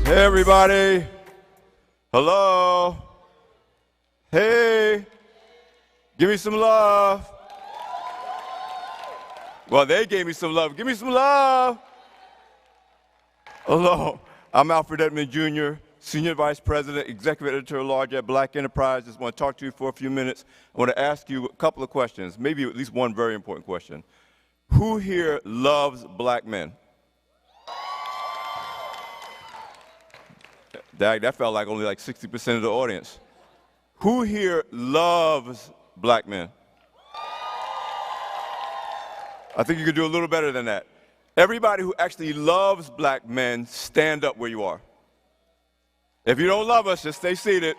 Hey, everybody. Hello. Hey. Give me some love. Well, they gave me some love. Give me some love. Hello. I'm Alfred Edmond Jr., Senior Vice President, Executive Editor-at-Large at Black Enterprise. Just want to talk to you for a few minutes. I want to ask you a couple of questions, maybe at least one very important question. Who here loves black men? That felt like only like 60% of the audience. Who here loves black men? I think you could do a little better than that. Everybody who actually loves black men, stand up where you are. If you don't love us, just stay seated.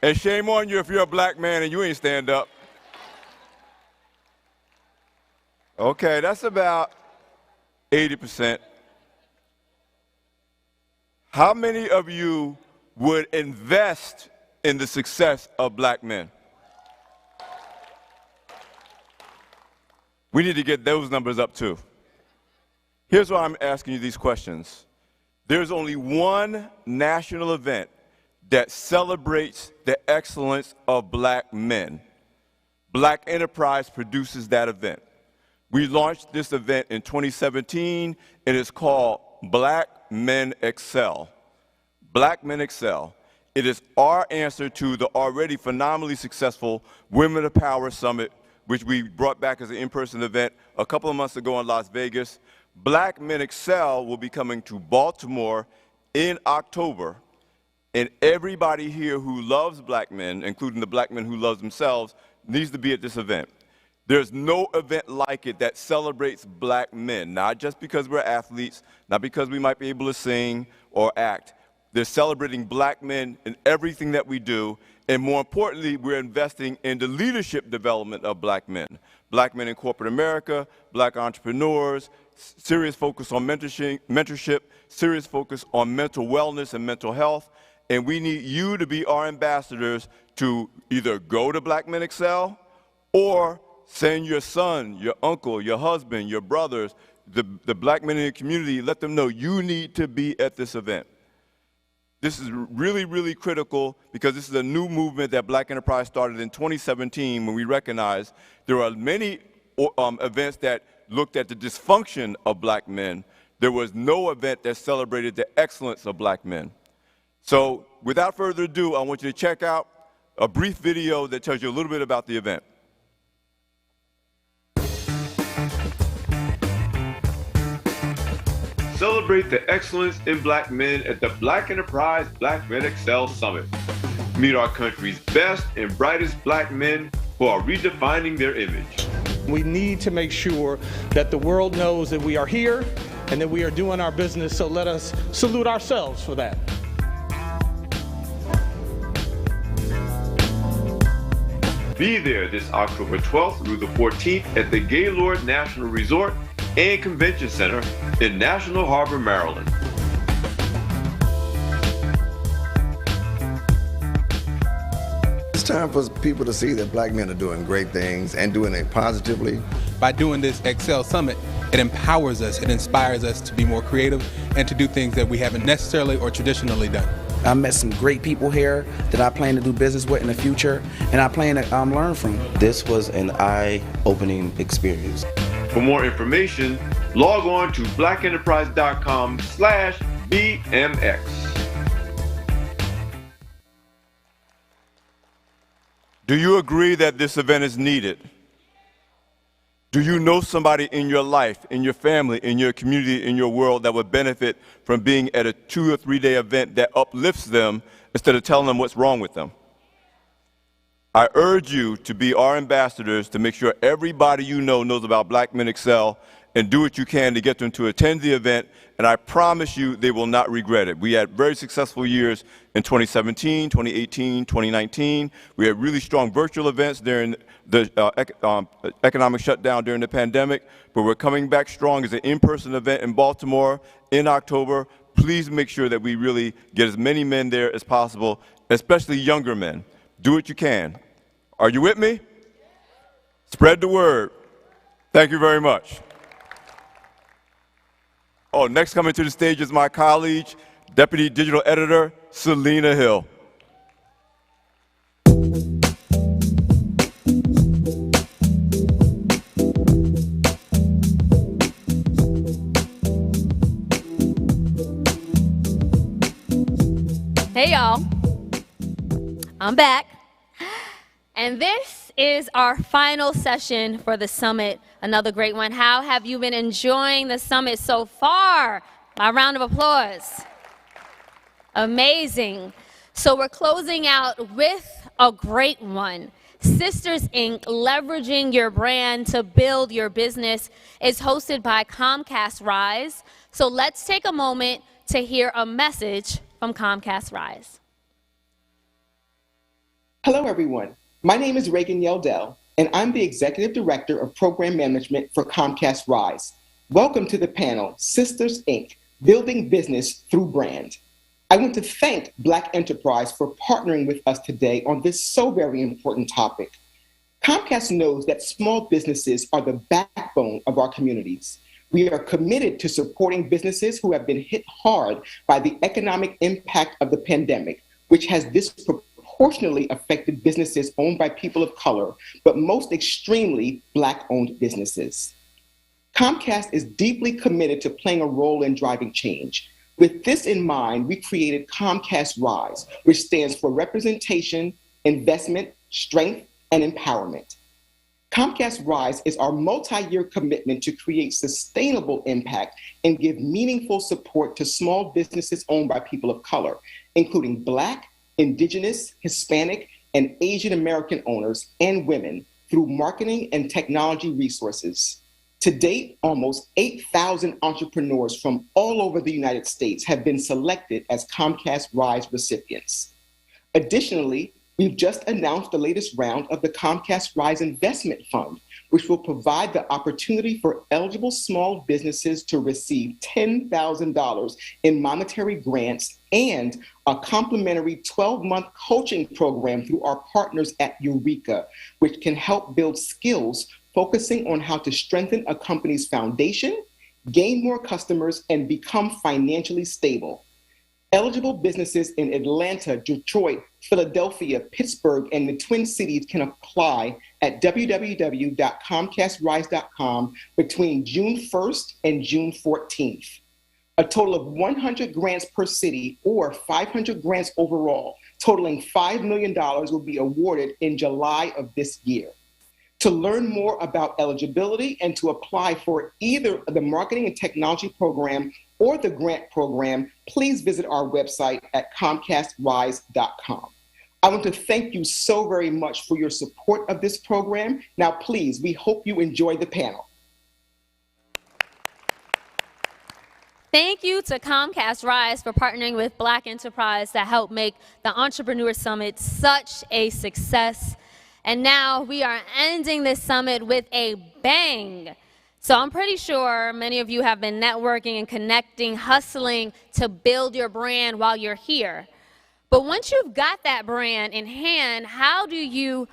And shame on you if you're a black man and you ain't stand up. Okay, that's about 80%. How many of you would invest in the success of black men? We need to get those numbers up too. Here's why I'm asking you these questions. There's only one national event that celebrates the excellence of black men. Black Enterprise produces that event. We launched this event in 2017, and it's called Black Men Excel. Black Men Excel. It is our answer to the already phenomenally successful Women of Power Summit, which we brought back as an in-person event a couple of months ago in Las Vegas. Black Men Excel will be coming to Baltimore in October, and everybody here who loves black men, including the black men who love themselves, needs to be at this event. There's no event like it that celebrates black men, not just because we're athletes, not because we might be able to sing or act. They're celebrating black men in everything that we do, and more importantly, we're investing in the leadership development of black men. Black men in corporate America, black entrepreneurs, serious focus on mentorship, serious focus on mental wellness and mental health, and we need you to be our ambassadors to either go to Black Men Excel or send your son, your uncle, your husband, your brothers, the black men in the community, let them know you need to be at this event. This is really, really critical because this is a new movement that Black Enterprise started in 2017 when we recognized there are many events that looked at the dysfunction of black men. There was no event that celebrated the excellence of black men. So without further ado, I want you to check out a brief video that tells you a little bit about the event. Celebrate the excellence in black men at the Black Enterprise Black Men Excel Summit. Meet our country's best and brightest black men who are redefining their image. We need to make sure that the world knows that we are here and that we are doing our business, so let us salute ourselves for that. Be there this October 12th through the 14th at the Gaylord National Resort and Convention Center in National Harbor, Maryland. It's time for people to see that black men are doing great things and doing it positively. By doing this Excel Summit, it empowers us, it inspires us to be more creative and to do things that we haven't necessarily or traditionally done. I met some great people here that I plan to do business with in the future, and I plan to learn from. This was an eye-opening experience. For more information, log on to blackenterprise.com/BMX. Do you agree that this event is needed? Do you know somebody in your life, in your family, in your community, in your world that would benefit from being at a 2 or 3 day event that uplifts them instead of telling them what's wrong with them? I urge you to be our ambassadors to make sure everybody you know knows about Black Men Excel, and do what you can to get them to attend the event, and I promise you they will not regret it. We had very successful years in 2017, 2018, 2019. We had really strong virtual events during the economic shutdown during the pandemic, but we're coming back strong as an in-person event in Baltimore in October. Please make sure that we really get as many men there as possible, especially younger men. Do what you can. Are you with me? Spread the word. Thank you very much. Oh, next coming to the stage is my colleague, Deputy Digital Editor, Selena Hill. Hey y'all, I'm back. And this is our final session for the summit, another great one. How have you been enjoying the summit so far? A round of applause. Amazing. So we're closing out with a great one. Sisters Inc., leveraging your brand to build your business, is hosted by Comcast Rise. So let's take a moment to hear a message from Comcast Rise. Hello, everyone. My name is Reagan Yeldell, and I'm the Executive Director of Program Management for Comcast Rise. Welcome to the panel, Sisters Inc., Building Business Through Brand. I want to thank Black Enterprise for partnering with us today on this so very important topic. Comcast knows that small businesses are the backbone of our communities. We are committed to supporting businesses who have been hit hard by the economic impact of the pandemic, which has disproportionately affected businesses owned by people of color, but most extremely Black-owned businesses. Comcast is deeply committed to playing a role in driving change. With this in mind, we created Comcast Rise, which stands for Representation, Investment, Strength, and Empowerment. Comcast Rise is our multi-year commitment to create sustainable impact and give meaningful support to small businesses owned by people of color, including Black, Indigenous, Hispanic, and Asian American owners and women through marketing and technology resources. To date, almost 8,000 entrepreneurs from all over the United States have been selected as Comcast Rise recipients. Additionally, we've just announced the latest round of the Comcast Rise Investment Fund, which will provide the opportunity for eligible small businesses to receive $10,000 in monetary grants and a complimentary 12-month coaching program through our partners at Eureka, which can help build skills focusing on how to strengthen a company's foundation, gain more customers, and become financially stable. Eligible businesses in Atlanta, Detroit, Philadelphia, Pittsburgh, and the Twin Cities can apply at www.comcastrise.com between June 1st and June 14th. A total of 100 grants per city, or 500 grants overall, totaling $5 million, will be awarded in July of this year. To learn more about eligibility and to apply for either the marketing and technology program or the grant program, please visit our website at comcastrise.com. I want to thank you so very much for your support of this program. Now, please, we hope you enjoy the panel. Thank you to Comcast Rise for partnering with Black Enterprise to help make the Entrepreneur Summit such a success. And now we are ending this summit with a bang. So I'm pretty sure many of you have been networking and connecting, hustling to build your brand while you're here. But once you've got that brand in hand, how do you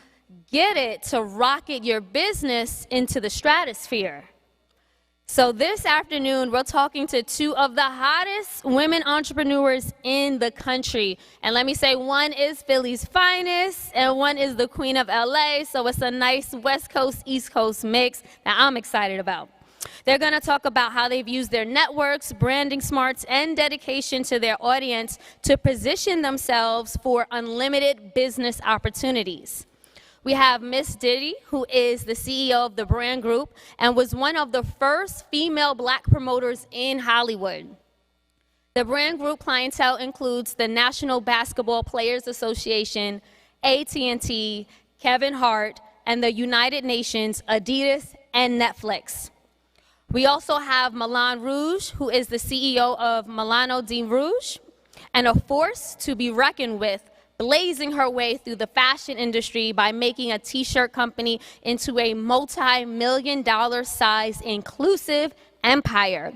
get it to rocket your business into the stratosphere? So this afternoon, we're talking to two of the hottest women entrepreneurs in the country. And let me say, one is Philly's finest, and one is the queen of LA. So it's a nice West Coast, East Coast mix that I'm excited about. They're going to talk about how they've used their networks, branding smarts, and dedication to their audience to position themselves for unlimited business opportunities. We have Miss Diddy, who is the CEO of the Brand Group and was one of the first female Black promoters in Hollywood. The Brand Group clientele includes the National Basketball Players Association, AT&T, Kevin Hart, and the United Nations, Adidas, and Netflix. We also have Milan Rouge, who is the CEO of Milano di Rouge, and a force to be reckoned with, blazing her way through the fashion industry by making a t-shirt company into a multi-million-dollar size inclusive empire.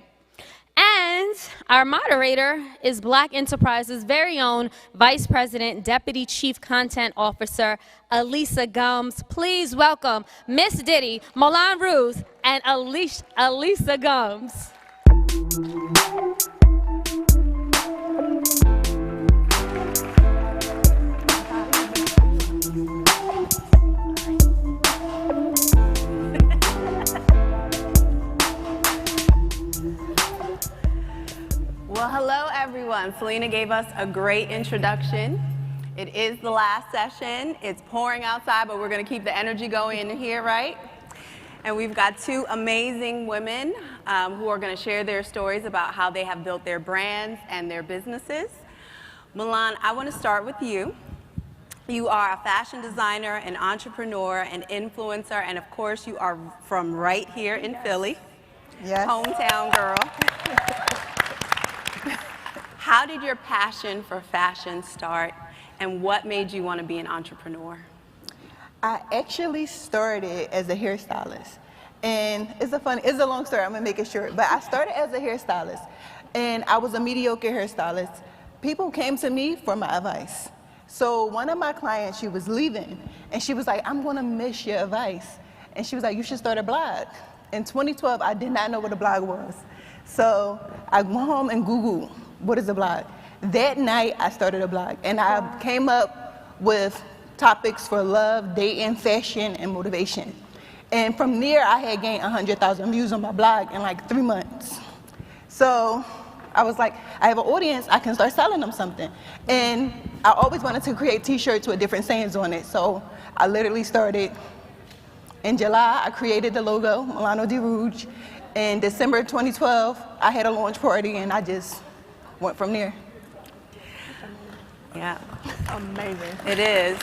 And our moderator is Black Enterprise's very own Vice President, Deputy Chief Content Officer, Alisa Gumbs. Please welcome Miss Diddy, Milan Rouge, and Alisa Gumbs. Well, hello everyone. Selena gave us a great introduction. It is the last session. It's pouring outside, but we're going to keep the energy going in here, right? And we've got two amazing women who are going to share their stories about how they have built their brands and their businesses. Milan, I want to start with you. You are a fashion designer, an entrepreneur, an influencer, and of course you are from right here in Philly. Yes. Hometown girl. How did your passion for fashion start, and what made you want to be an entrepreneur? I actually started as a hairstylist, and it's a long story. I'm gonna make it short, but I started as a hairstylist, and I was a mediocre hairstylist. People came to me for my advice. So one of my clients, she was leaving, and she was like, "I'm gonna miss your advice," and she was like, "You should start a blog." In 2012, I did not know what a blog was, so I went home and Googled, what is a blog? That night, I started a blog, and I came up with topics for love, dating, fashion, and motivation. And from there, I had gained 100,000 views on my blog in like 3 months. So I was like, I have an audience, I can start selling them something. And I always wanted to create t-shirts with different sayings on it. So I literally started in July. I created the logo, Milano di Rouge. In December 2012, I had a launch party, and I just went from there. Yeah. Amazing. It is.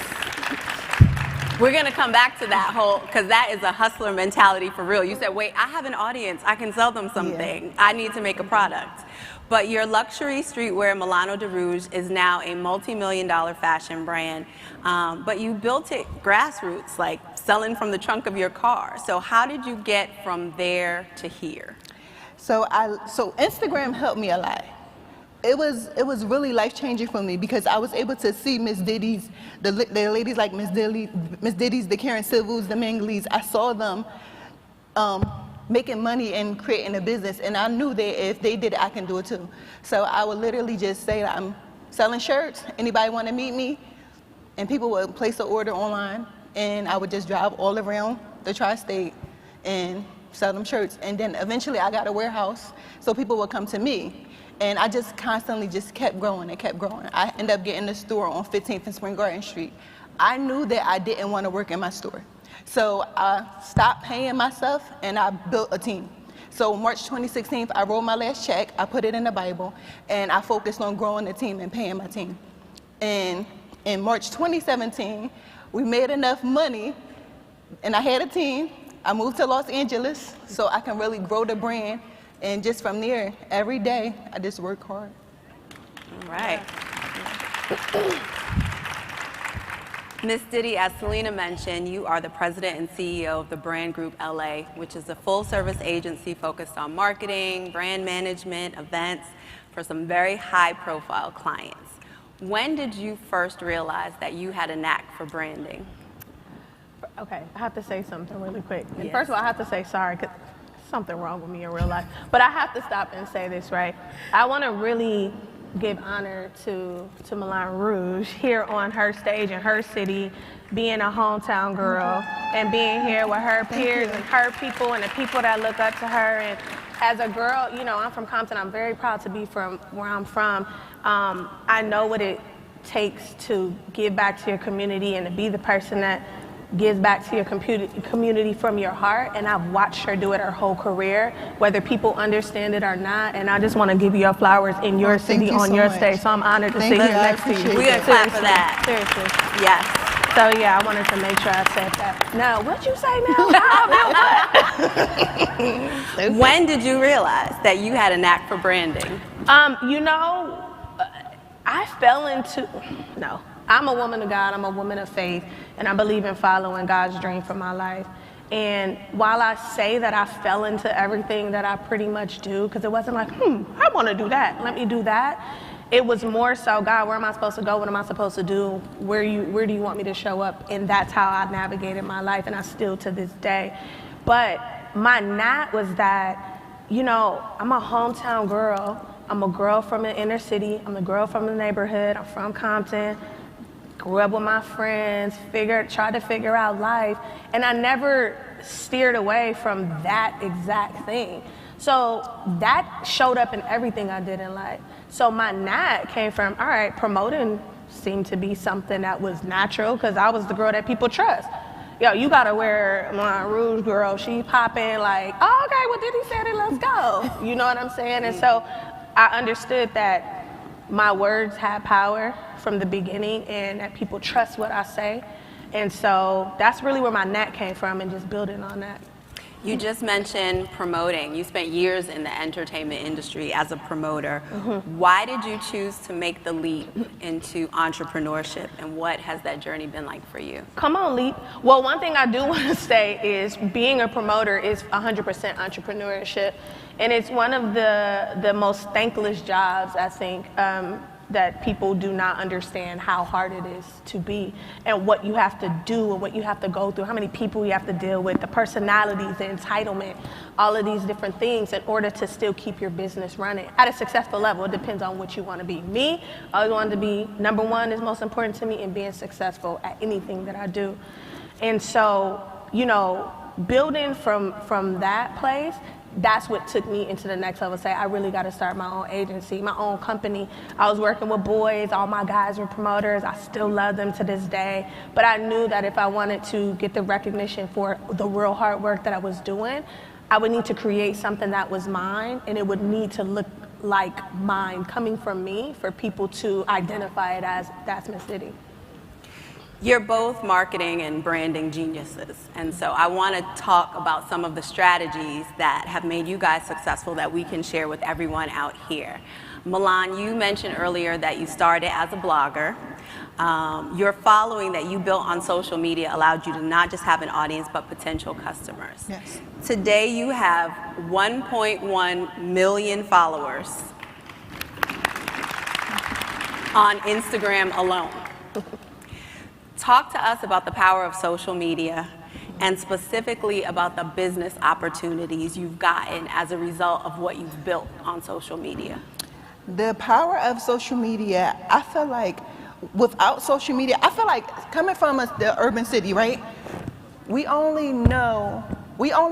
We're going to come back to that whole, because that is a hustler mentality for real. You said, wait, I have an audience. I can sell them something. Yeah. I need to make a product. But your luxury streetwear, Milano di Rouge, is now a multi-million-dollar fashion brand. But you built it grassroots, like selling from the trunk of your car. So how did you get from there to here? So Instagram helped me a lot. It was really life-changing for me because I was able to see Miss Diddy's, the ladies like Miss Diddy's, the Karen Civils, the Mangleys. I saw them making money and creating a business, and I knew that if they did it, I can do it too. So I would literally just say, I'm selling shirts, anybody want to meet me? And people would place an order online, and I would just drive all around the tri-state and sell them shirts. And then eventually I got a warehouse, so people would come to me. And I just constantly just kept growing and kept growing. I ended up getting a store on 15th and Spring Garden Street. I knew that I didn't want to work in my store. So I stopped paying myself, and I built a team. So March 2016, I wrote my last check, I put it in the Bible, and I focused on growing the team and paying my team. And in March 2017, we made enough money, and I had a team. I moved to Los Angeles so I can really grow the brand. And just from there, every day, I just work hard. All right. Miss Diddy, as Selena mentioned, you are the president and CEO of the Brand Group LA, which is a full-service agency focused on marketing, brand management, events for some very high-profile clients. When did you first realize that you had a knack for branding? Okay, I have to say something really quick. And yes. First of all, I have to say sorry, because something wrong with me in real life. But I have to stop and say this, right? I want to really give honor to Milan Rouge here on her stage in her city, being a hometown girl and being here with her peers and her people and the people that look up to her. And as a girl, you know, I'm from Compton. I'm very proud to be from where I'm from. I know what it takes to give back to your community and to be the person that gives back to your community from your heart, and I've watched her do it her whole career, whether people understand it or not, and I just want to give you your flowers in your city on your stage, so I'm honored to sit here next to you. We're going to clap for that. Seriously. Yes. So yeah, I wanted to make sure I said that. Now, what'd you say now? When did you realize that you had a knack for branding? You know, I fell into, no. I'm a woman of God, I'm a woman of faith, and I believe in following God's dream for my life. And while I say that I fell into everything that I pretty much do, because it wasn't like, I want to do that, let me do that. It was more so, God, where am I supposed to go? What am I supposed to do? Where do you want me to show up? And that's how I navigated my life, and I still to this day. But my knack was that you know, I'm a hometown girl. I'm a girl from the inner city. I'm a girl from the neighborhood. I'm from Compton. Grew up with my friends, tried to figure out life, and I never steered away from that exact thing. So that showed up in everything I did in life. So my knack came from, all right, promoting seemed to be something that was natural because I was the girl that people trust. Yo, you gotta wear my Rouge girl, she popping like, oh, okay, well, Diddy said it, let's go. You know what I'm saying? And so I understood that my words had power from the beginning and that people trust what I say. And so that's really where my knack came from and just building on that. You just mentioned promoting. You spent years in the entertainment industry as a promoter. Why did you choose to make the leap into entrepreneurship, and what has that journey been like for you? Come on, leap. Well, one thing I do want to say is being a promoter is 100% entrepreneurship, and it's one of the most thankless jobs, I think, that people do not understand how hard it is to be and what you have to do and what you have to go through, how many people you have to deal with, the personalities, the entitlement, all of these different things in order to still keep your business running at a successful level. It depends on what you want to be. Me, I always wanted to be number one is most important to me in being successful at anything that I do. And so, you know, building from that place, that's what took me into the next level. Say, I really got to start my own agency, my own company. I was working with boys. All my guys were promoters. I still love them to this day. But I knew that if I wanted to get the recognition for the real hard work that I was doing, I would need to create something that was mine, and it would need to look like mine, coming from me, for people to identify it as, that's Miss Diddy. You're both marketing and branding geniuses, and so I want to talk about some of the strategies that have made you guys successful that we can share with everyone out here. Milan, you mentioned earlier that you started as a blogger. Your following that you built on social media allowed you to not just have an audience, but potential customers. Yes. Today you have 1.1 million followers on Instagram alone. Talk to us about the power of social media and specifically about the business opportunities you've gotten as a result of what you've built on social media. The power of social media, I feel like without social media, I feel like coming from the urban city, right? We only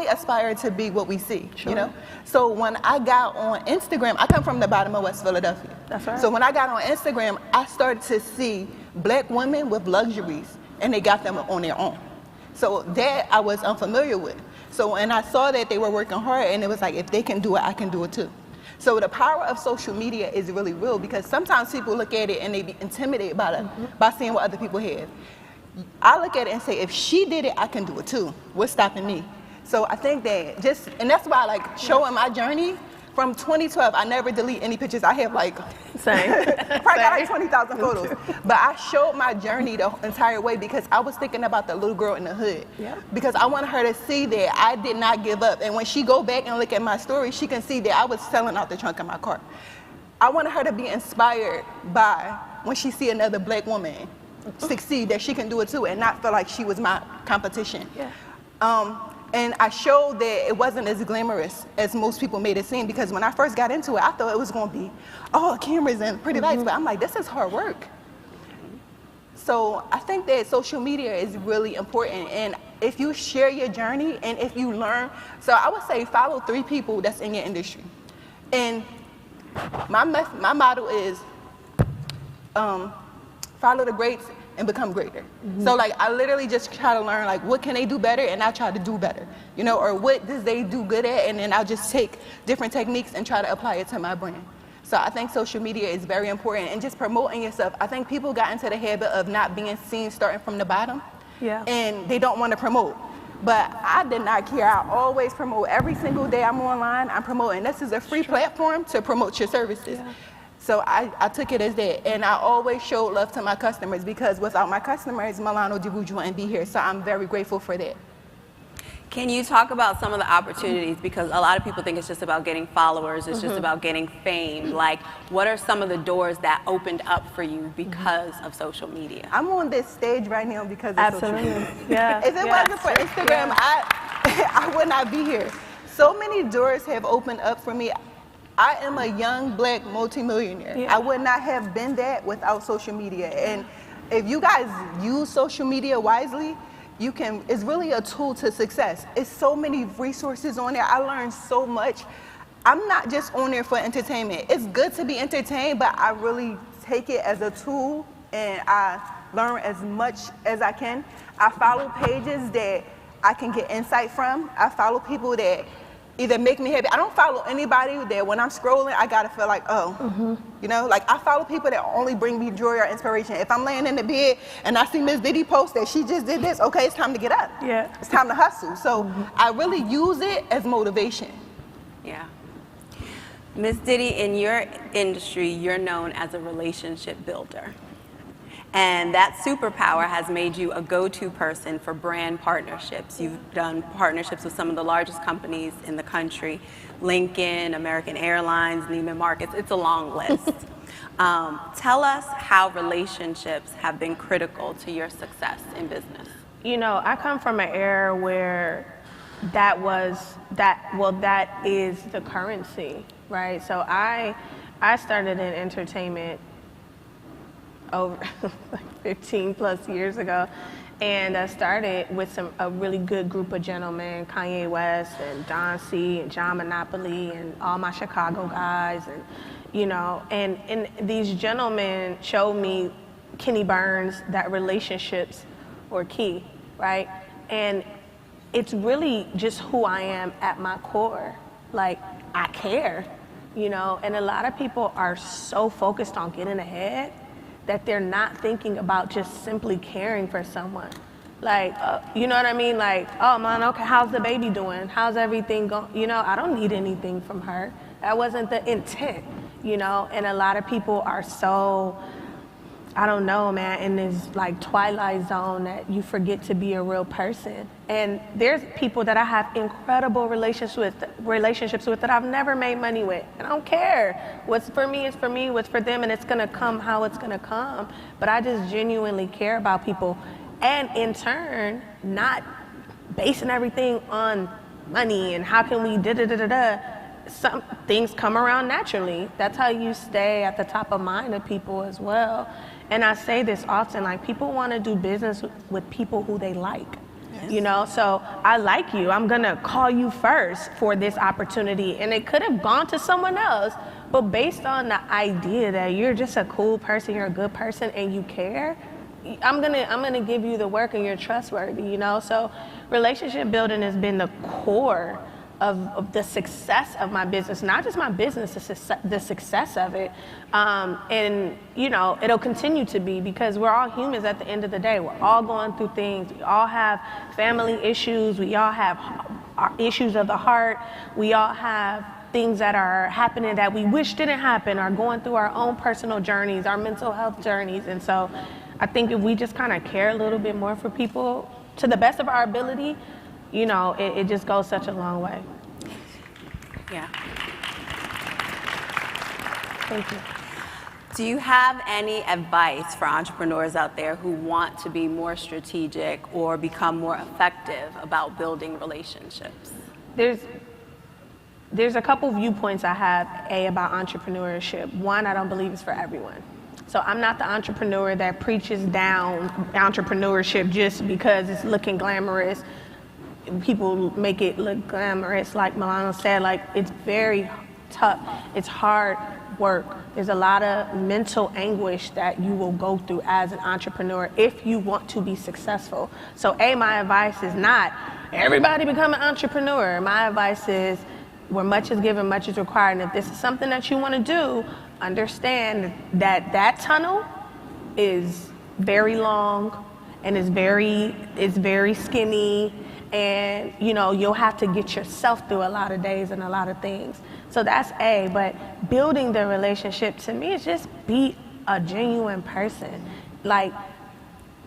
aspire to be what we see, you know? So when I got on Instagram, I come from the bottom of West Philadelphia. That's right. So when I got on Instagram, I started to see black women with luxuries, and they got them on their own. So that I was unfamiliar with. So when I saw that they were working hard, and it was like, if they can do it, I can do it too. So the power of social media is really real, because sometimes people look at it and they be intimidated by it, by seeing what other people have. I look at it and say, if she did it, I can do it too. What's stopping me? So I think that and that's why I like showing my journey. From 2012, I never delete any pictures. I have like, Same. I probably got like 20,000 photos. But I showed my journey the entire way because I was thinking about the little girl in the hood. Yeah. Because I wanted her to see that I did not give up. And when she go back and look at my story, she can see that I was selling out the trunk of my car. I wanted her to be inspired by when she see another black woman succeed, that she can do it too, and not feel like she was my competition. Yeah. And I showed that it wasn't as glamorous as most people made it seem, because when I first got into it, I thought it was going to be, oh, cameras and pretty lights, but I'm like, this is hard work. So I think that social media is really important, and if you share your journey and if you learn, so I would say follow 3 people that's in your industry. And my motto is follow the greats and become greater. So like I literally just try to learn like what can they do better, and I try to do better, you know, or what does they do good at, and then I'll just take different techniques and try to apply it to my brand. So I think social media is very important, and just promoting yourself. I think people got into the habit of not being seen starting from the bottom, and they don't want to promote. But I did not care. I always promote. Every single day I'm online, I'm promoting. This is a free platform to promote your services. So I took it as that, and I always showed love to my customers, because without my customers, Milano de Rouge wouldn't be here. So I'm very grateful for that. Can you talk about some of the opportunities? Because a lot of people think it's just about getting followers, it's just about getting fame. Like, what are some of the doors that opened up for you because of social media? I'm on this stage right now because of social media. Yeah. If it wasn't for Instagram, I would not be here. So many doors have opened up for me. I am a young black multimillionaire. Yeah. I would not have been that without social media. And if you guys use social media wisely, it's really a tool to success. It's so many resources on there. I learned so much. I'm not just on there for entertainment. It's good to be entertained, but I really take it as a tool and I learn as much as I can. I follow pages that I can get insight from. I follow people that either make me happy. I don't follow anybody that when I'm scrolling, I gotta feel like, you know, like I follow people that only bring me joy or inspiration. If I'm laying in the bed and I see Miss Diddy post that she just did this, okay, it's time to get up. Yeah. It's time to hustle. So I really use it as motivation. Yeah. Miss Diddy, in your industry, you're known as a relationship builder. And that superpower has made you a go-to person for brand partnerships. You've done partnerships with some of the largest companies in the country, Lincoln, American Airlines, Neiman Marcus. It's a long list. Tell us how relationships have been critical to your success in business. You know, I come from an era where that is the currency, right? So I started in entertainment over like 15 plus years ago, and I started with a really good group of gentlemen, Kanye West and Don C and John Monopoly and all my Chicago guys, and you know, and these gentlemen showed me, Kenny Burns, that relationships were key, right? And it's really just who I am at my core. Like, I care, you know, and a lot of people are so focused on getting ahead that they're not thinking about just simply caring for someone. Like, you know what I mean? Like, oh man, okay, how's the baby doing? How's everything going? You know, I don't need anything from her. That wasn't the intent, you know? And a lot of people are so, I don't know, man, in this like twilight zone that you forget to be a real person. And there's people that I have incredible relationships with that I've never made money with. And I don't care. What's for me is for me, what's for them, and it's gonna come how it's gonna come. But I just genuinely care about people. And in turn, not basing everything on money and how can we da-da-da-da-da. Some things come around naturally. That's how you stay at the top of mind of people as well. And I say this often, like, people want to do business with people who they like, you know? So I like you, I'm gonna call you first for this opportunity. And it could have gone to someone else, but based on the idea that you're just a cool person, you're a good person, and you care, I'm gonna give you the work and you're trustworthy, you know? So relationship building has been the core of the success of my business, not just my business, the success of it. And, you know, it'll continue to be, because we're all humans at the end of the day. We're all going through things. We all have family issues. We all have issues of the heart. We all have things that are happening that we wish didn't happen, or going through our own personal journeys, our mental health journeys. And so I think if we just kind of care a little bit more for people to the best of our ability, you know, it just goes such a long way. Yeah. Thank you. Do you have any advice for entrepreneurs out there who want to be more strategic or become more effective about building relationships? There's a couple viewpoints I have, about entrepreneurship. One, I don't believe it's for everyone. So I'm not the entrepreneur that preaches down entrepreneurship just because it's looking glamorous. People make it look glamorous, like Milano said. Like, it's very tough. It's hard work. There's a lot of mental anguish that you will go through as an entrepreneur if you want to be successful. So my advice is not everybody become an entrepreneur. My advice is, where much is given, much is required. And if this is something that you want to do, understand that tunnel is very long and is very skinny. And, you know, you'll have to get yourself through a lot of days and a lot of things. So that's but building the relationship to me is just be a genuine person. Like,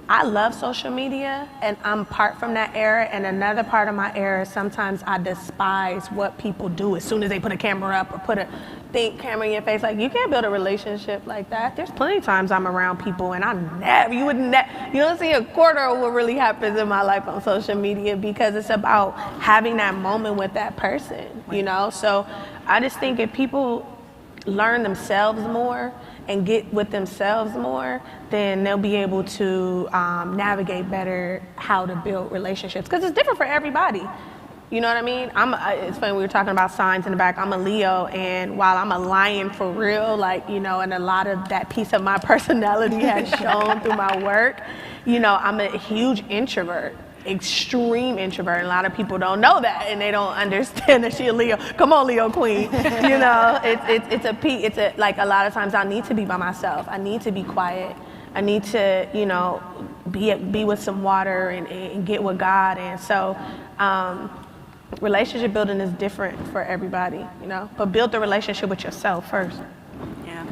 I love social media, and I'm part from that era. And another part of my era is sometimes I despise what people do as soon as they put a camera up or think camera in your face, like, you can't build a relationship like that. There's plenty of times I'm around people and you don't see a quarter of what really happens in my life on social media, because it's about having that moment with that person, you know? So I just think if people learn themselves more and get with themselves more, then they'll be able to navigate better how to build relationships, because it's different for everybody. You know what I mean? It's funny, we were talking about signs in the back. I'm a Leo, and while I'm a lion for real, like, you know, and a lot of that piece of my personality has shown through my work, you know, I'm a huge introvert. Extreme introvert, and a lot of people don't know that, and they don't understand that she a Leo. Come on, Leo queen. You know, it's like, a lot of times I need to be by myself. I need to be quiet. I need to, you know, be with some water and get with God. And so relationship building is different for everybody, you know, but build the relationship with yourself first. Yeah.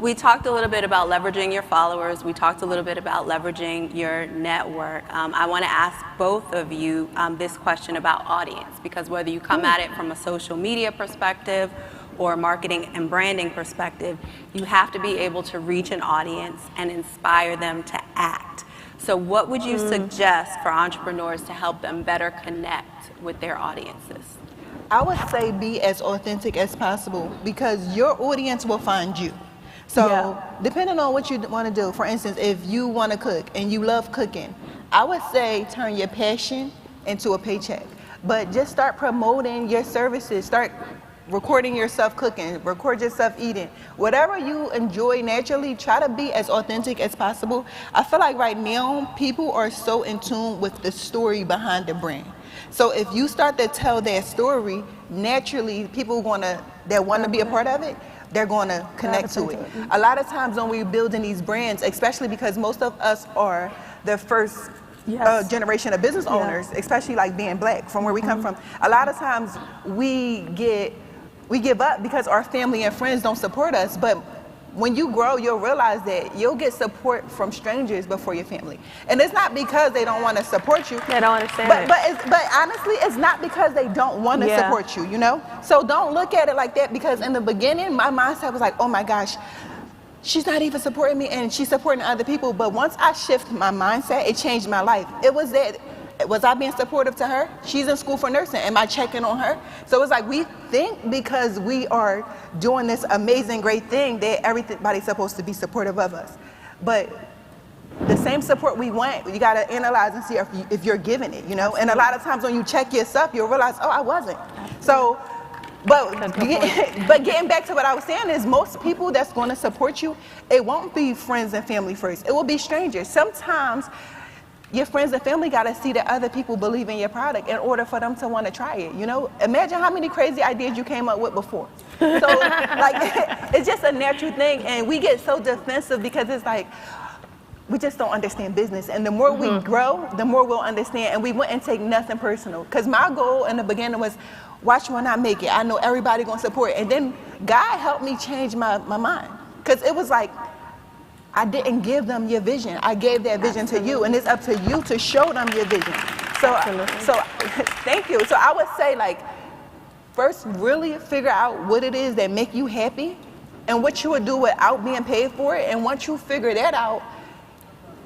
We talked a little bit about leveraging your followers. We talked a little bit about leveraging your network. I want to ask both of you this question about audience, because whether you come at it from a social media perspective or a marketing and branding perspective, you have to be able to reach an audience and inspire them to act. So what would you suggest for entrepreneurs to help them better connect with their audiences? I would say be as authentic as possible, because your audience will find you. So depending on what you want to do, for instance, if you want to cook and you love cooking, I would say turn your passion into a paycheck. But just start promoting your services. Start recording yourself cooking, record yourself eating. Whatever you enjoy naturally, try to be as authentic as possible. I feel like right now, people are so in tune with the story behind the brand. So if you start to tell that story, naturally, people that want to be a part of it, they're going to connect to it. A lot of times when we're building these brands, especially because most of us are the first generation of business owners, especially like being black, from where we come from, a lot of times we give up because our family and friends don't support us. But when you grow, you'll realize that you'll get support from strangers before your family. And it's not because they don't want to support you. They don't understand but honestly, it's not because they don't want to support you, you know? So don't look at it like that, because in the beginning, my mindset was like, oh my gosh, she's not even supporting me and she's supporting other people. But once I shift my mindset, it changed my life. It was that, was I being supportive to her? She's in school for nursing. Am I checking on her? So it's like we think because we are doing this amazing, great thing that everybody's supposed to be supportive of us. But the same support we want, you got to analyze and see if you're giving it, you know? And a lot of times when you check yourself, you'll realize, oh, I wasn't. So, but getting back to what I was saying is, most people that's going to support you, it won't be friends and family first. It will be strangers. Sometimes your friends and family got to see that other people believe in your product in order for them to want to try it, you know? Imagine how many crazy ideas you came up with before. So, like, it's just a natural thing, and we get so defensive because it's like, we just don't understand business. And the more we grow, the more we'll understand, and we wouldn't take nothing personal. Because my goal in the beginning was, watch when I make it. I know everybody going to support it. And then God helped me change my mind. Because it was like, I didn't give them your vision. I gave that vision to you, and it's up to you to show them your vision. So thank you. So I would say, like, first really figure out what it is that make you happy and what you would do without being paid for it. And once you figure that out,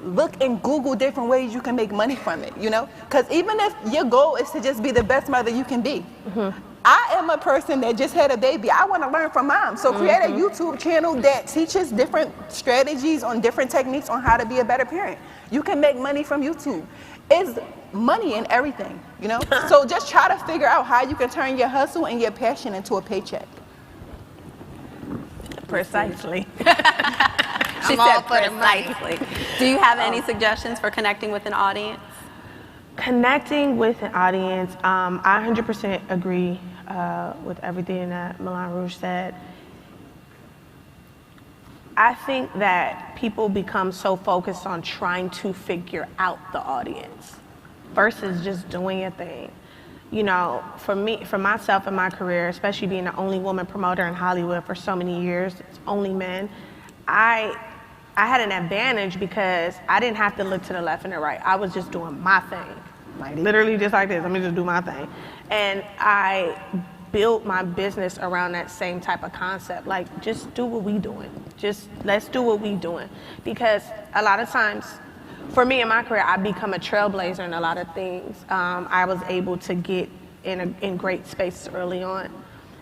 look and Google different ways you can make money from it, you know? Because even if your goal is to just be the best mother you can be, I am a person that just had a baby. I want to learn from mom. So create a YouTube channel that teaches different strategies on different techniques on how to be a better parent. You can make money from YouTube. It's money in everything, you know? So just try to figure out how you can turn your hustle and your passion into a paycheck. Precisely. She said precisely. Do you have any suggestions for connecting with an audience? Connecting with an audience, I 100% agree with everything that Milan Rouge said. I think that people become so focused on trying to figure out the audience versus just doing a thing. You know, for me, for myself in my career, especially being the only woman promoter in Hollywood for so many years, it's only men, I had an advantage because I didn't have to look to the left and the right. I was just doing my thing. Like literally just like this, let me just do my thing. And I built my business around that same type of concept. Like, just do what we doing. Just let's do what we doing. Because a lot of times, for me in my career, I become a trailblazer in a lot of things. I was able to get in great spaces early on.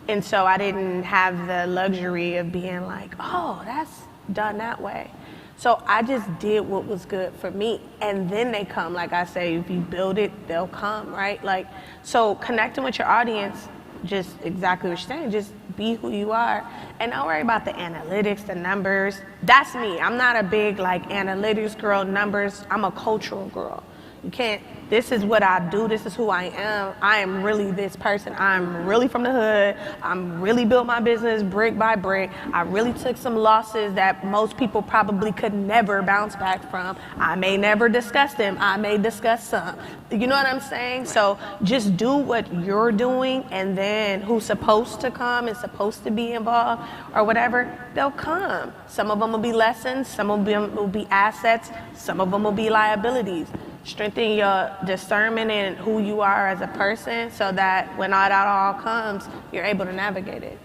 And so I didn't have the luxury of being like, oh, that's done that way. So I just did what was good for me. And then they come, like I say, if you build it, they'll come, right? Like, so connecting with your audience, just exactly what you're saying, just be who you are. And don't worry about the analytics, the numbers. That's me. I'm not a big like analytics girl, numbers. I'm a cultural girl. You can't, this is what I do, this is who I am. I am really this person. I'm really from the hood. I'm really built my business brick by brick. I really took some losses that most people probably could never bounce back from. I may never discuss them. I may discuss some. You know what I'm saying? So just do what you're doing, and then who's supposed to come and supposed to be involved or whatever, they'll come. Some of them will be lessons, some of them will be assets, some of them will be liabilities. Strengthen your discernment in who you are as a person so that when all that all comes, you're able to navigate it.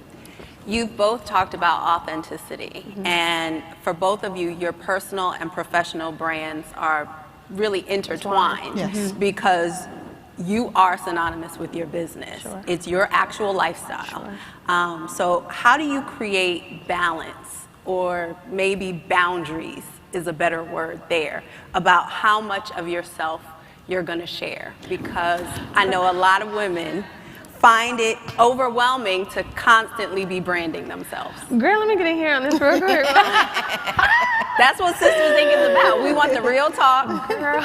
You've both talked about authenticity, and for both of you, your personal and professional brands are really intertwined because you are synonymous with your business. Sure. It's your actual lifestyle. Sure. So how do you create balance, or maybe boundaries is a better word there, about how much of yourself you're going to share? Because I know a lot of women find it overwhelming to constantly be branding themselves. Girl, let me get in here on this real quick. That's what Sisters Inc. is about. We want the real talk. Girl,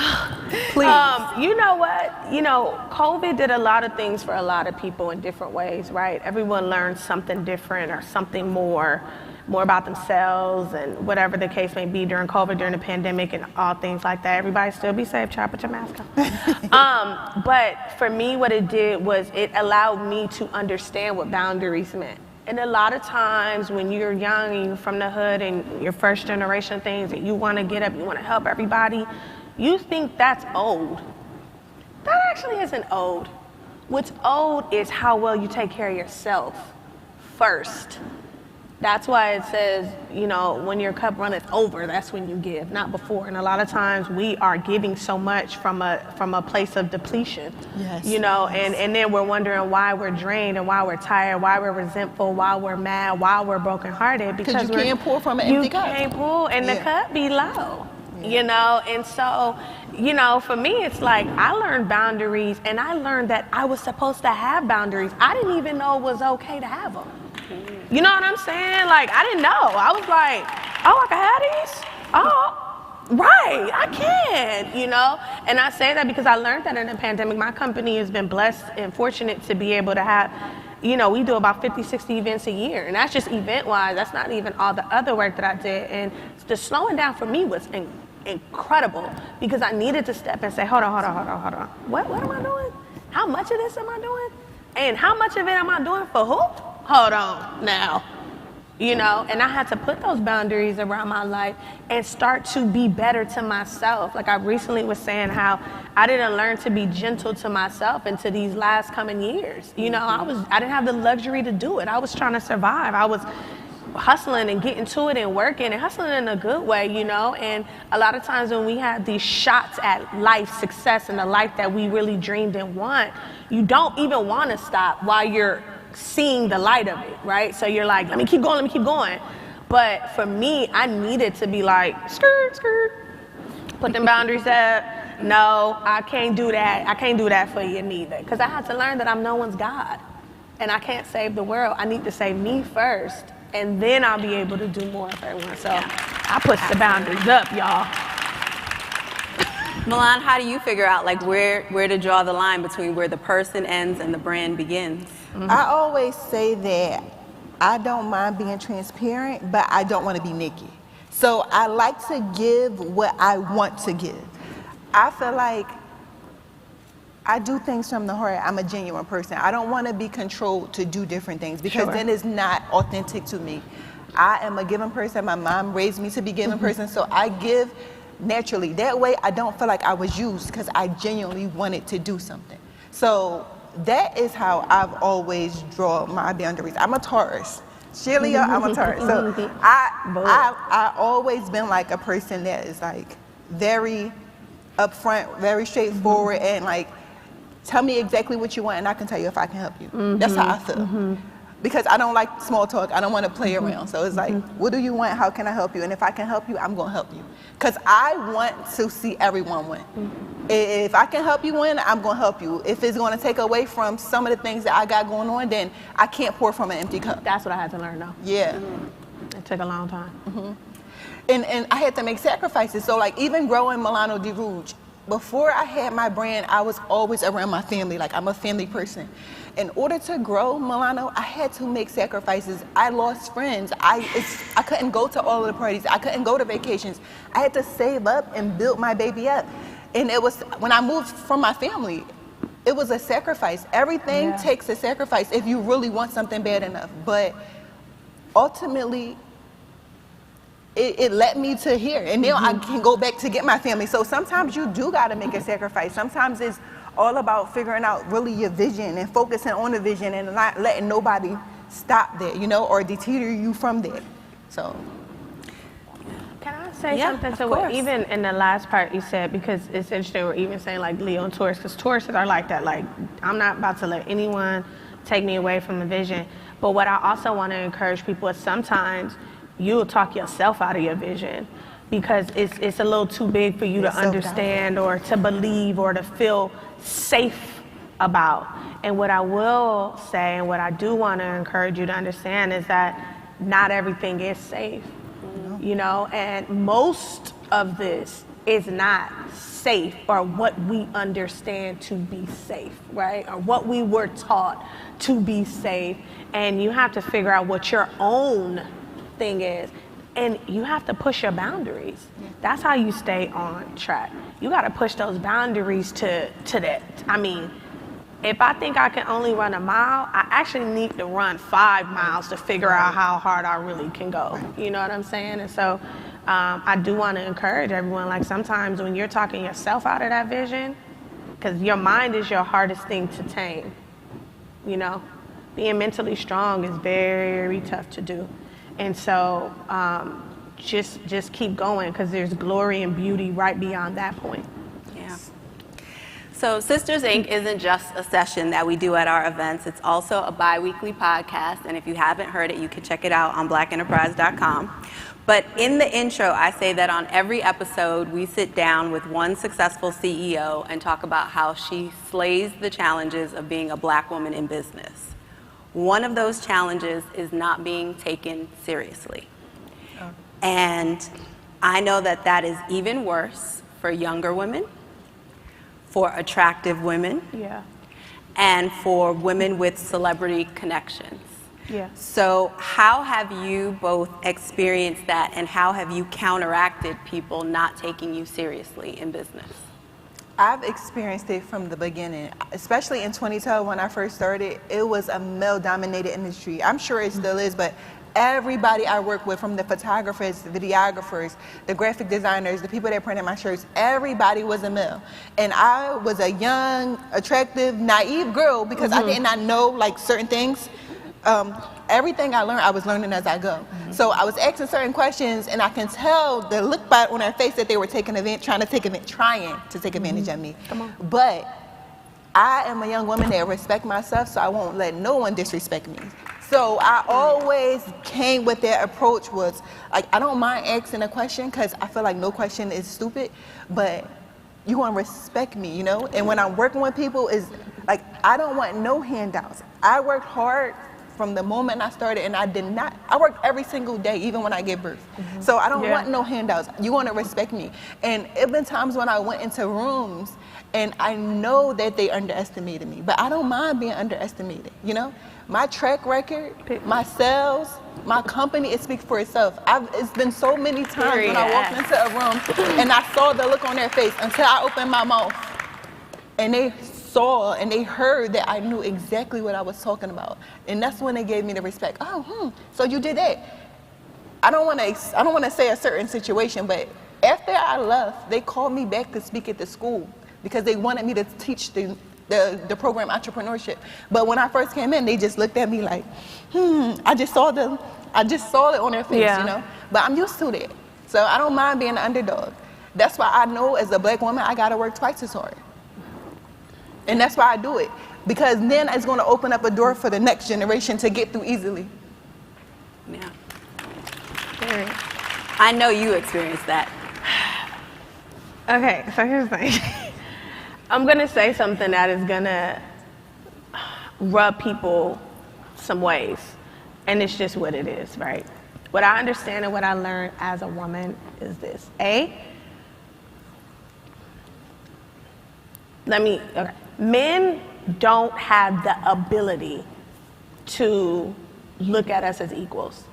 please. You know what? You know, COVID did a lot of things for a lot of people in different ways, right? Everyone learned something different or something more about themselves, and whatever the case may be during COVID, during the pandemic, and all things like that. Everybody still be safe. Try to put your mask on. But for me, what it did was it allowed me to understand what boundaries meant. And a lot of times when you're young and you're from the hood and your first generation things, and you want to get up, you want to help everybody, you think that's old. That actually isn't old. What's old is how well you take care of yourself first. That's why it says, you know, when your cup runneth over, that's when you give, not before. And a lot of times we are giving so much from a place of depletion, you know, and then we're wondering why we're drained and why we're tired, why we're resentful, why we're mad, why we're brokenhearted. Because you can't pour from an empty cup. You can't pour, and the cup be low, you know. And so, you know, for me, it's like I learned boundaries, and I learned that I was supposed to have boundaries. I didn't even know it was okay to have them. You know what I'm saying? Like, I didn't know. I was like, oh, I can have these? Oh, right, I can, you know? And I say that because I learned that in the pandemic. My company has been blessed and fortunate to be able to have, you know, we do about 50, 60 events a year. And that's just event-wise. That's not even all the other work that I did. And the slowing down for me was incredible, because I needed to step and say, hold on. What am I doing? How much of this am I doing? And how much of it am I doing for who? Hold on now, you know, and I had to put those boundaries around my life and start to be better to myself. Like I recently was saying how I didn't learn to be gentle to myself until these last coming years. You know, I didn't have the luxury to do it. I was trying to survive. I was hustling and getting to it and working and hustling in a good way, you know. And a lot of times when we have these shots at life success and the life that we really dreamed and want, you don't even want to stop while you're seeing the light of it, right? So you're like, let me keep going. But for me, I needed to be like, skirt, put them boundaries up. No, I can't do that. I can't do that for you neither. Because I had to learn that I'm no one's God. And I can't save the world. I need to save me first. And then I'll be able to do more for everyone. So I put the boundaries up, y'all. Milan, how do you figure out like where to draw the line between where the person ends and the brand begins? I always say that I don't mind being transparent, but I don't want to be Nikki. So I like to give what I want to give. I feel like I do things from the heart. I'm a genuine person. I don't want to be controlled to do different things, because then it's not authentic to me. I am a giving person. My mom raised me to be a giving person, so I give naturally. That way I don't feel like I was used, because I genuinely wanted to do something. So that is how I've always drawn my boundaries. I'm a Taurus. Sheila, I'm a Taurus. So I always been like a person that is like very upfront, very straightforward, and like, tell me exactly what you want and I can tell you if I can help you. That's how I feel. Because I don't like small talk. I don't want to play around. So it's like, what do you want? How can I help you? And if I can help you, I'm going to help you. Because I want to see everyone win. If I can help you win, I'm going to help you. If it's going to take away from some of the things that I got going on, then I can't pour from an empty cup. That's what I had to learn, though. Yeah. It took a long time. And I had to make sacrifices. So like even growing Milano di Rouge, before I had my brand, I was always around my family. Like I'm a family person. In order to grow Milano, I had to make sacrifices. I lost friends. I couldn't go to all of the parties. I couldn't go to vacations. I had to save up and build my baby up. And it was, when I moved from my family, it was a sacrifice. Everything takes a sacrifice if you really want something bad enough. But ultimately, it led me to here. And now I can go back to get my family. So sometimes you do gotta make a sacrifice. Sometimes it's all about figuring out really your vision and focusing on the vision and not letting nobody stop there, you know, or deter you from there. So. Can I say something to what, even in the last part you said, because it's interesting, we're even saying like Leo and Taurus, because Tauruses are like that. Like, I'm not about to let anyone take me away from the vision. But what I also want to encourage people is sometimes you'll talk yourself out of your vision because it's a little too big for you to understand or to believe or to feel safe about. And what I will say and what I do want to encourage you to understand is that not everything is safe, you know, and most of this is not safe or what we understand to be safe, right? Or what we were taught to be safe. And you have to figure out what your own thing is. And you have to push your boundaries. That's how you stay on track. You got to push those boundaries to that. I mean, if I think I can only run a mile, I actually need to run 5 miles to figure out how hard I really can go. You know what I'm saying? And so I do want to encourage everyone, like sometimes when you're talking yourself out of that vision, because your mind is your hardest thing to tame, you know? Being mentally strong is very tough to do. And so just keep going because there's glory and beauty right beyond that point. Yeah. So Sisters Inc. isn't just a session that we do at our events. It's also a bi-weekly podcast. And if you haven't heard it, you can check it out on blackenterprise.com. But in the intro, I say that on every episode, we sit down with one successful CEO and talk about how she slays the challenges of being a Black woman in business. One of those challenges is not being taken seriously. And I know that that is even worse for younger women, for attractive women, and for women with celebrity connections. So how have you both experienced that, and how have you counteracted people not taking you seriously in business? I've experienced it from the beginning, especially in 2012 when I first started. It was a male-dominated industry. I'm sure it still is, but everybody I work with, from the photographers, the videographers, the graphic designers, the people that printed my shirts, everybody was a male. And I was a young, attractive, naive girl because I did not know like certain things. Everything I learned, I was learning as I go. So I was asking certain questions, and I can tell the look on their face that they were trying to take advantage of me. But I am a young woman that respect myself, so I won't let no one disrespect me. So I always came with that approach was like, I don't mind asking a question because I feel like no question is stupid, but you want to respect me, you know? And when I'm working with people, is like, I don't want no handouts. I worked hard from the moment I started, and I worked every single day, even when I gave birth. So I don't want no handouts. You want to respect me. And it been times when I went into rooms and I know that they underestimated me, but I don't mind being underestimated, you know? My track record, my sales, my company, it speaks for itself. It's been so many times when I walked into a room and I saw the look on their face until I opened my mouth and they saw and they heard that I knew exactly what I was talking about. And that's when they gave me the respect. So you did that. I don't want to say a certain situation, but after I left, they called me back to speak at the school because they wanted me to teach the the program entrepreneurship. But when I first came in, they just looked at me like, I just saw it on their face, you know. But I'm used to that, so I don't mind being an underdog. That's why I know as a black woman, I gotta work twice as hard, and that's why I do it, because then it's gonna open up a door for the next generation to get through easily. Yeah. I know you experienced that. Okay, so here's the thing. I'm gonna say something that is gonna rub people some ways, and it's just what it is, right? What I understand and what I learned as a woman is this. Men don't have the ability to look at us as equals.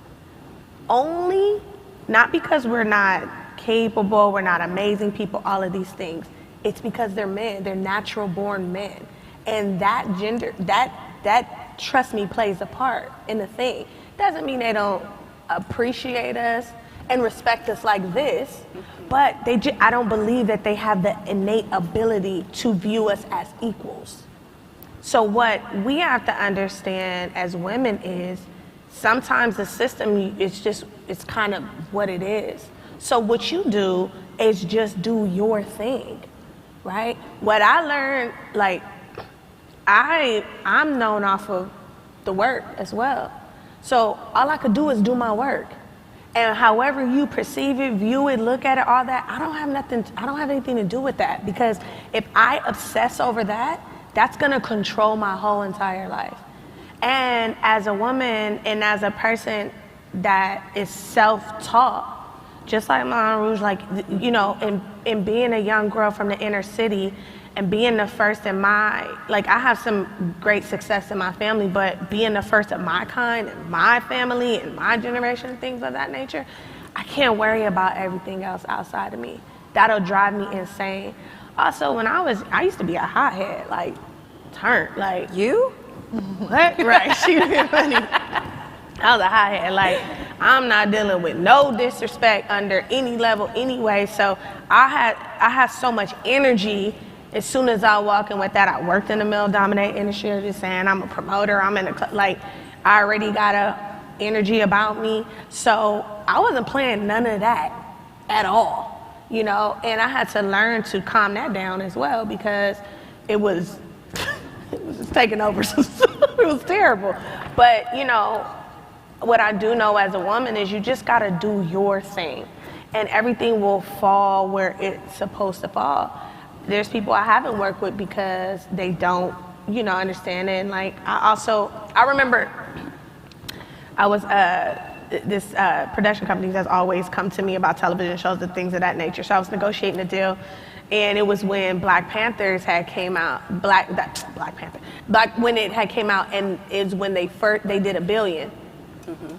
Only, not because we're not capable, we're not amazing people, all of these things. It's because they're men, they're natural born men. And that gender, that trust me, plays a part in the thing. Doesn't mean they don't appreciate us and respect us like this, but I don't believe that they have the innate ability to view us as equals. So what we have to understand as women is sometimes the system, it's kind of what it is. So what you do is just do your thing, right? What I learned, like, I'm known off of the work as well. So all I could do is do my work. And however you perceive it, view it, look at it, all that, I don't have anything to do with that, because if I obsess over that, that's gonna control my whole entire life. And as a woman and as a person that is self-taught, just like Milan Rouge, like, you know, in being a young girl from the inner city and being the first in my, like, I have some great success in my family, but being the first of my kind and my family and my generation, things of that nature, I can't worry about everything else outside of me. That'll drive me insane. Also, when I used to be a hothead, like, turn, like. You? What? Right, she was funny. I was a hothead, like, I'm not dealing with no disrespect under any level anyway, so I had so much energy. As soon as I walk in with that, I worked in the male-dominated industry, just saying I'm a promoter, I'm in the club, like, I already got a energy about me, so I wasn't playing none of that at all, you know, and I had to learn to calm that down as well, because it was taking over, it was terrible. But, you know, what I do know as a woman is you just gotta do your thing, and everything will fall where it's supposed to fall. There's people I haven't worked with because they don't, you know, understand it. And like, I remember I was, this production company has always come to me about television shows and things of that nature. So I was negotiating a deal, and it was when Black Panthers had came out, when it had came out, and it's when they did $1 billion. Mm-hmm.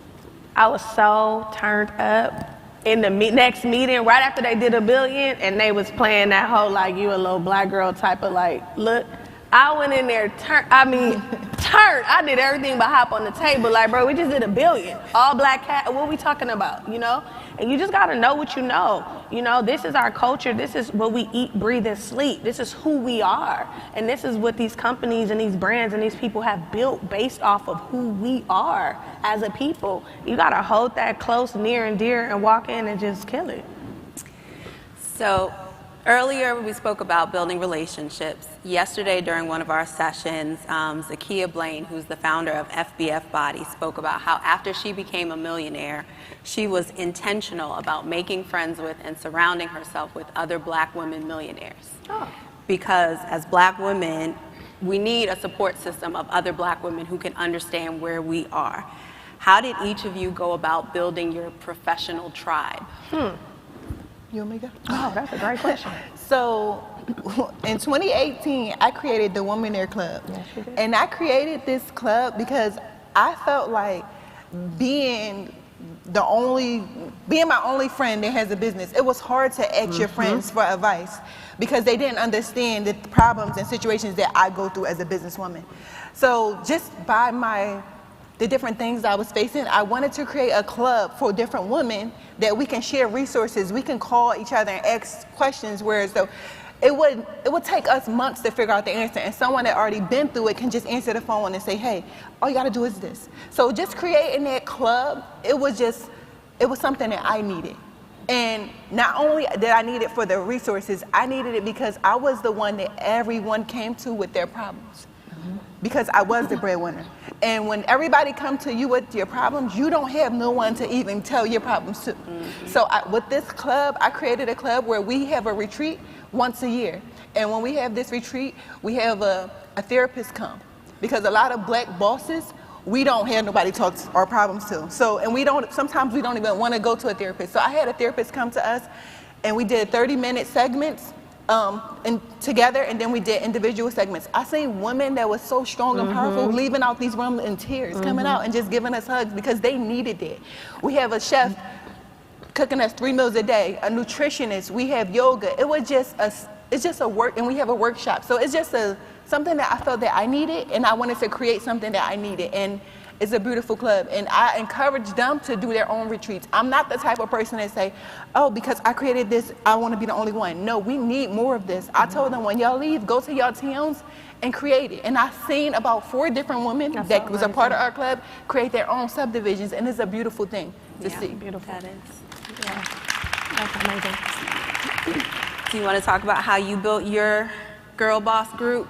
I was so turned up in the next meeting right after they did $1 billion, and they was playing that whole like you a little black girl type of like look. I went in there, turned. I did everything but hop on the table. Like, bro, we just did $1 billion. All black cat. What are we talking about? You know? And you just gotta know what you know. You know, this is our culture. This is what we eat, breathe, and sleep. This is who we are. And this is what these companies and these brands and these people have built based off of who we are as a people. You gotta hold that close, near and dear, and walk in and just kill it. So, earlier, we spoke about building relationships. Yesterday, during one of our sessions, Zakiya Blaine, who's the founder of FBF Body, spoke about how after she became a millionaire, she was intentional about making friends with and surrounding herself with other black women millionaires. Oh. Because as black women, we need a support system of other black women who can understand where we are. How did each of you go about building your professional tribe? You want me to go? Oh, that's a great question. So in 2018, I created the Womanaire Club. Yes, you did. And I created this club because I felt like being my only friend that has a business, it was hard to ask your friends for advice because they didn't understand the problems and situations that I go through as a businesswoman. So just by the different things I was facing, I wanted to create a club for different women that we can share resources, we can call each other and ask questions, it would take us months to figure out the answer, and someone that already been through it can just answer the phone and say, hey, all you gotta do is this. So just creating that club, it was something that I needed. And not only did I need it for the resources, I needed it because I was the one that everyone came to with their problems. Because I was the breadwinner. And when everybody come to you with your problems, you don't have no one to even tell your problems to. So with this club, I created a club where we have a retreat once a year. And when we have this retreat, we have a therapist come. Because a lot of black bosses, we don't have nobody talk our problems to. So, and sometimes we don't even want to go to a therapist. So I had a therapist come to us, and we did 30-minute segments together, and then we did individual segments. I seen women that was so strong and powerful leaving out these rooms in tears, coming out and just giving us hugs because they needed it. We have a chef cooking us 3 meals a day, a nutritionist, we have yoga. It's just a work, and we have a workshop. So it's just something that I felt that I needed, and I wanted to create something that I needed. And it's a beautiful club, and I encourage them to do their own retreats. I'm not the type of person that say, oh, because I created this, I want to be the only one. No, we need more of this. I told them, when y'all leave, go to y'all towns and create it. And I've seen about 4 different women that was a part of our club create their own subdivisions, and it's a beautiful thing to see. Beautiful. That is. Yeah, that's amazing. Do you want to talk about how you built your girl boss group?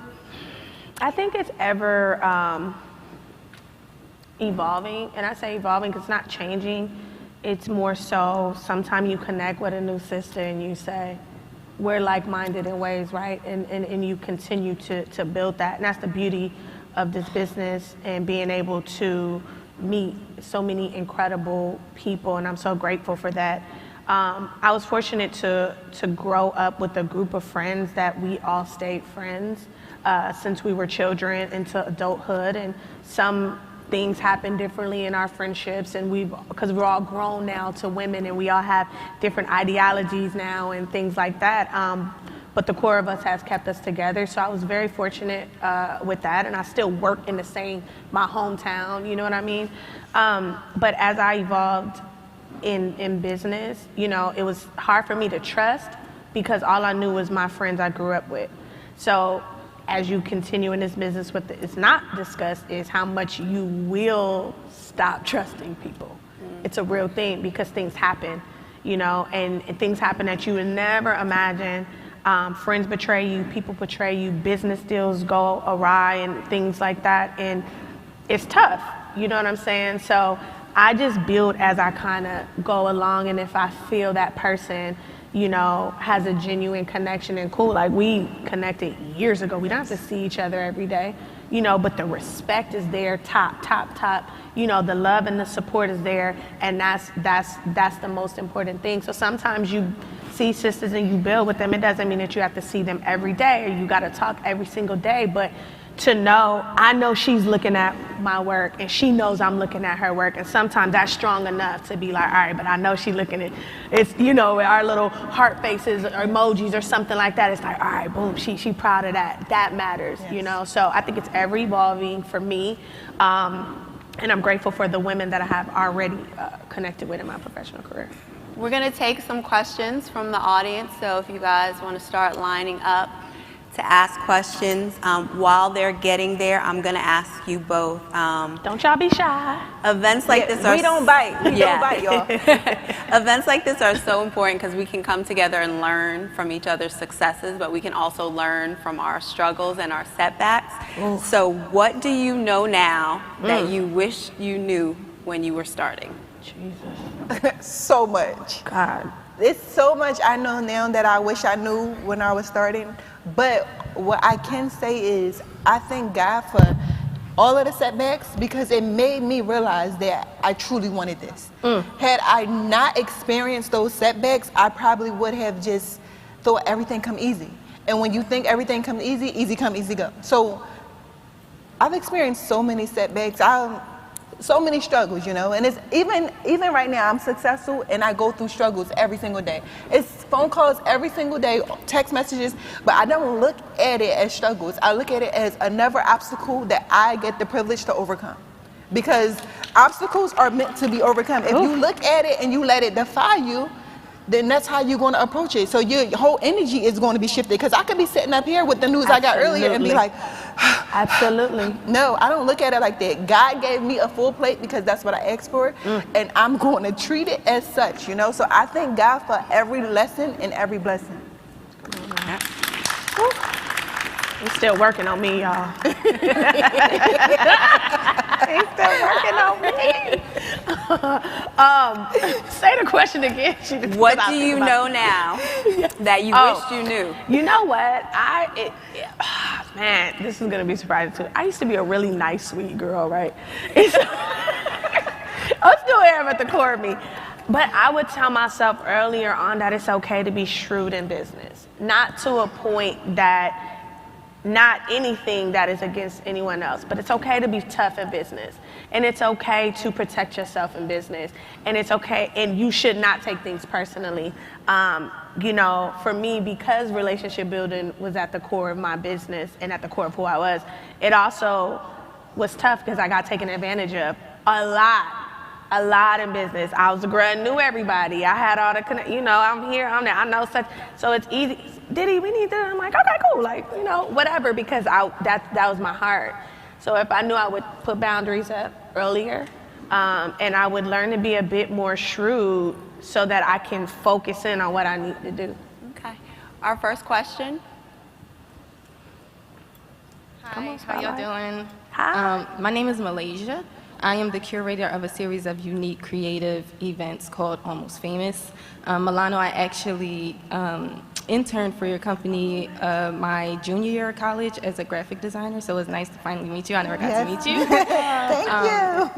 I think it's ever evolving, and I say evolving because it's not changing. It's more so sometimes you connect with a new sister and you say, we're like-minded in ways, right? And you continue to build that. And that's the beauty of this business and being able to meet so many incredible people, and I'm so grateful for that. I was fortunate to grow up with a group of friends that we all stayed friends since we were children into adulthood, and some things happen differently in our friendships, and because we're all grown now to women and we all have different ideologies now and things like that, but the core of us has kept us together. So I was very fortunate with that, and I still work in my hometown, you know what I mean? But as I evolved in business, you know, it was hard for me to trust because all I knew was my friends I grew up with. So as you continue in this business, what is not discussed is how much you will stop trusting people. It's a real thing because things happen, you know, and things happen that you would never imagine. Friends betray you, people betray you, business deals go awry and things like that. And it's tough, you know what I'm saying? So I just build as I kind of go along, and if I feel that person, you know, has a genuine connection and cool, like we connected years ago. We don't have to see each other every day, you know, but the respect is there, top, you know, the love and the support is there, and that's the most important thing. So sometimes you see sisters and you build with them. It doesn't mean that you have to see them every day or you got to talk every single day, but to know, I know she's looking at my work and she knows I'm looking at her work, and sometimes that's strong enough to be like, all right, but I know she's looking at, it's, you know, our little heart faces or emojis or something like that. It's like, all right, boom, she proud of that. That matters, yes. You know? So I think it's ever evolving for me. And I'm grateful for the women that I have already connected with in my professional career. We're going to take some questions from the audience, so if you guys want to start lining up to ask questions. While they're getting there, I'm going to ask you both. Don't y'all be shy. Events like this are... We don't bite. We don't bite, y'all. Events like this are so important because we can come together and learn from each other's successes, but we can also learn from our struggles and our setbacks. Oof. So what do you know now that you wish you knew when you were starting? Jesus. So much. God. It's so much I know now that I wish I knew when I was starting. But what I can say is I thank God for all of the setbacks because it made me realize that I truly wanted this. Had I not experienced those setbacks, I probably would have just thought everything come easy. And when you think everything comes easy, easy come, easy go. So I've experienced so many setbacks. So many struggles, you know, and it's even right now I'm successful and I go through struggles every single day. It's phone calls every single day, text messages, but I don't look at it as struggles. I look at it as another obstacle that I get the privilege to overcome, because obstacles are meant to be overcome. If you look at it and you let it defy you, then that's how you're going to approach it. So your whole energy is going to be shifted. Because I could be sitting up here with the news I got earlier and be like, absolutely. No, I don't look at it like that. God gave me a full plate because that's what I asked for, and I'm going to treat it as such, you know? So I thank God for every lesson and every blessing. He's still working on me, y'all. He's still working on me. Say the question again. What do you know now that you wished you knew? You know what? Man, this is gonna be surprising too. I used to be a really nice, sweet girl, right? I still am at the core of me. But I would tell myself earlier on that it's okay to be shrewd in business. Not to a point that not anything that is against anyone else, but it's okay to be tough in business. And it's okay to protect yourself in business. And it's okay, and you should not take things personally. You know, for me, because relationship building was at the core of my business and at the core of who I was, it also was tough because I got taken advantage of a lot in business. I was a girl, knew everybody. I had all the, you know, I'm here, I'm there, I know such, so it's easy. Diddy, we need that. I'm like, okay, cool, like, you know, whatever, because that was my heart. So if I knew, I would put boundaries up earlier, and I would learn to be a bit more shrewd so that I can focus in on what I need to do. Okay. Our first question. Hi, how y'all doing? Hi. My name is Malaysia. I am the curator of a series of unique creative events called Almost Famous. Milano, I actually interned for your company my junior year of college as a graphic designer, so it was nice to finally meet you. I never got to meet you. Thank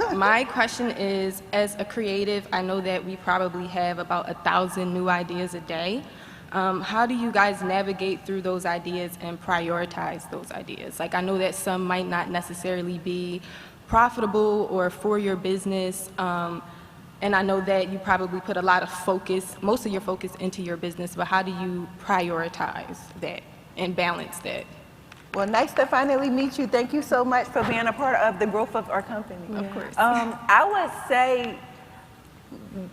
you. My question is, as a creative, I know that we probably have about 1,000 new ideas a day. How do you guys navigate through those ideas and prioritize those ideas? Like, I know that some might not necessarily be profitable or for your business, and I know that you probably put a lot of focus, most of your focus, into your business, but how do you prioritize that and balance that? Well, nice to finally meet you. Thank you so much for being a part of the growth of our company. Of course. I would say,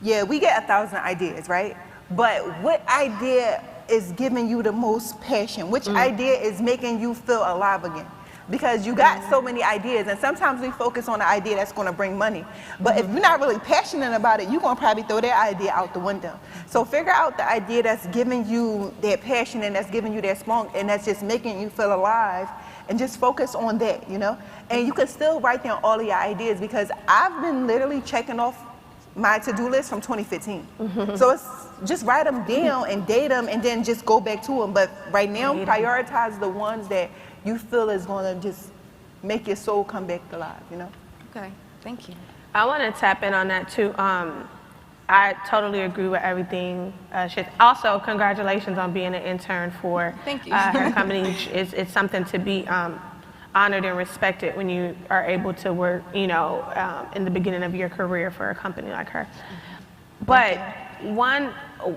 yeah, we get 1,000 ideas, right? But what idea is giving you the most passion? Which idea is making you feel alive again? Because you got so many ideas, and sometimes we focus on the idea that's going to bring money. But if you're not really passionate about it, you're going to probably throw that idea out the window. So figure out the idea that's giving you that passion and that's giving you that spark and that's just making you feel alive, and just focus on that, you know? And you can still write down all of your ideas, because I've been literally checking off my to-do list from 2015. So it's just write them down and date them and then just go back to them. But right now, prioritize the ones that you feel is going to just make your soul come back alive, you know? Okay, thank you. I want to tap in on that too. I totally agree with everything. Also, congratulations on being an intern for her company. It's something to be honored and respected when you are able to work, you know, in the beginning of your career for a company like her. But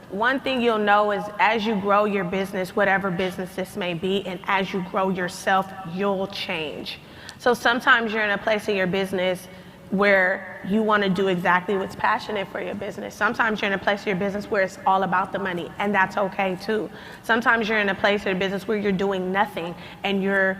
one thing you'll know is, as you grow your business, whatever business this may be, and as you grow yourself, you'll change. So sometimes you're in a place in your business where you want to do exactly what's passionate for your business. Sometimes you're in a place in your business where it's all about the money, and that's okay too. Sometimes you're in a place in your business where you're doing nothing and you're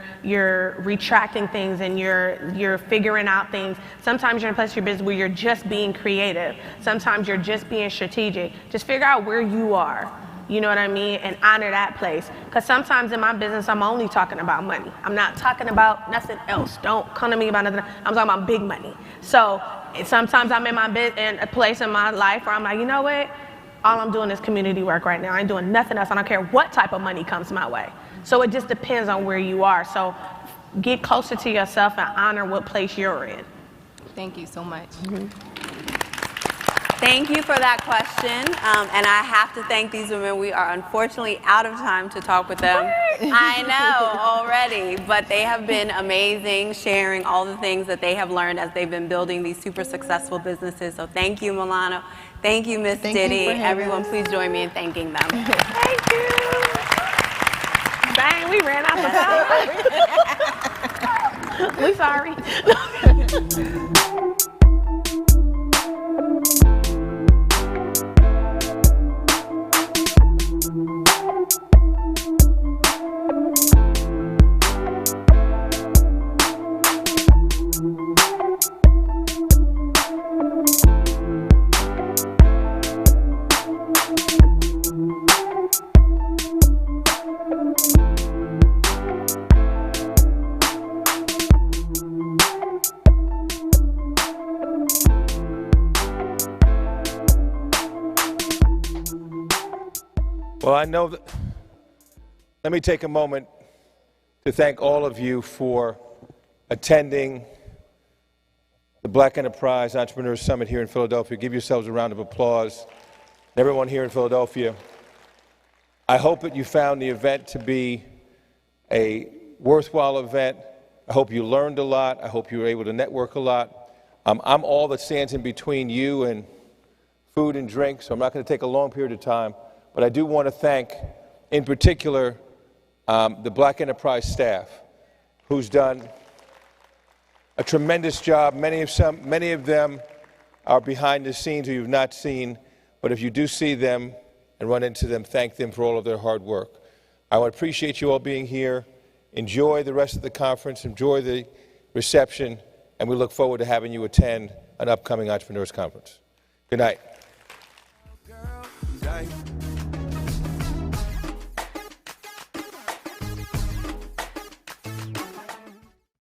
retracting things and you're figuring out things. Sometimes you're in a place in your business where you're just being creative. Sometimes you're just being strategic. Just figure out where you are. You know what I mean? And honor that place. Because sometimes in my business, I'm only talking about money. I'm not talking about nothing else. Don't come to me about nothing. I'm talking about big money. So sometimes I'm in a place in my life where I'm like, you know what? All I'm doing is community work right now. I ain't doing nothing else. I don't care what type of money comes my way. So it just depends on where you are. So get closer to yourself and honor what place you're in. Thank you so much. Thank you for that question. And I have to thank these women. We are unfortunately out of time to talk with them. I know already, but they have been amazing, sharing all the things that they have learned as they've been building these super successful businesses. So thank you, Milano. Thank you, Miss Diddy. Everyone, please join me in thanking them. Thank you. Dang, we ran out of time. We sorry. Well, I know that. Let me take a moment to thank all of you for attending the Black Enterprise Entrepreneurs Summit here in Philadelphia. Give yourselves a round of applause. Everyone here in Philadelphia, I hope that you found the event to be a worthwhile event. I hope you learned a lot. I hope you were able to network a lot. I'm all that stands in between you and food and drink, so I'm not going to take a long period of time. But I do want to thank, in particular, the Black Enterprise staff, who's done a tremendous job. Many of them are behind the scenes who you've not seen, but if you do see them and run into them, thank them for all of their hard work. I would appreciate you all being here. Enjoy the rest of the conference, enjoy the reception, and we look forward to having you attend an upcoming Entrepreneurs Conference. Good night.